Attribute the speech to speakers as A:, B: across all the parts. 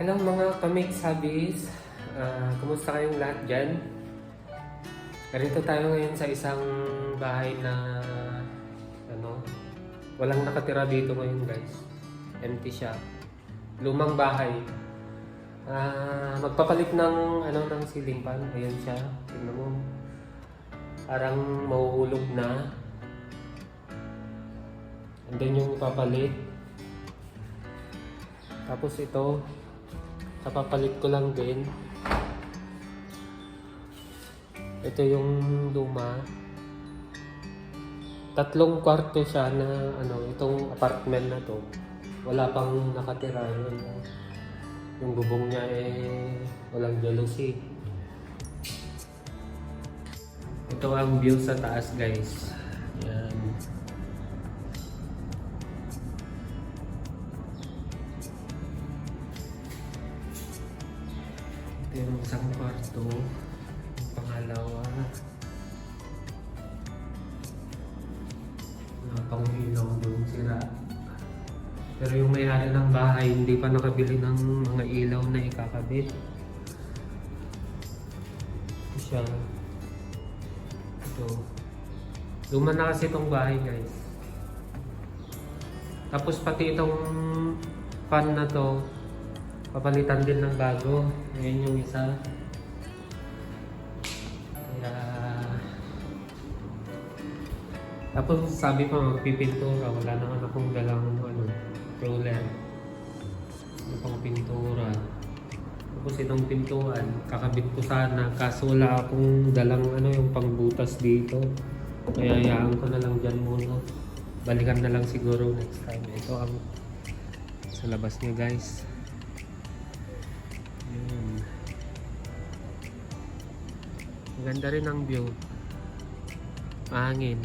A: Hello mga kamig sabis, kumusta kayong lahat dyan? Narito tayo ngayon sa isang bahay na walang nakatira dito ngayon guys. Empty siya. Lumang bahay. Magpapalit ng ceiling fan. Ayan siya. Tingnan mo. Parang mahuhulog na. And then yung papalit. Tapos ito. Kapapalit ko lang din. Ito yung luma. 3 kwarto siya na itong apartment na to. Wala pang nakatira yun. Yung bubong niya walang jealousy. Ito ang view sa taas guys. Yan. Ito yung isang kwarto. Yung pangalawa. Pang ilaw doon sira. Pero yung may-ari ng bahay hindi pa nakabili ng mga ilaw na ikakabit. Ito siya. Ito. Luma na kasi itong bahay guys. Tapos pati itong fan na to papalitan din ng bago. Ngayon yung isa. Tapos sabi pa magpipintura, wala naman akong dalang roller. Pang pintura. Tapos itong pintuan, kakabit ko sana kaso wala akong dalang yung pangbutas dito. Kaya hayaan ko na lang dyan muna. Balikan na lang siguro next time. Ito ang sa labas niya guys. Maganda rin ang view. Mahangin.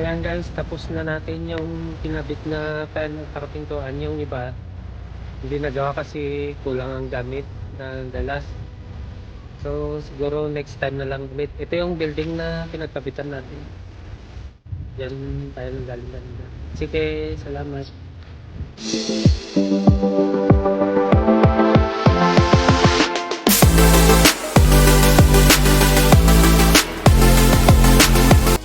A: Ayan guys, tapos na natin yung kinabit na pan para pintuan. Yung iba, hindi nagawa kasi kulang ang gamit na dalas. So siguro next time na lang ulit. Ito yung building na pinagkabitan natin. Yan tayo galing kanina. Sige, salamat.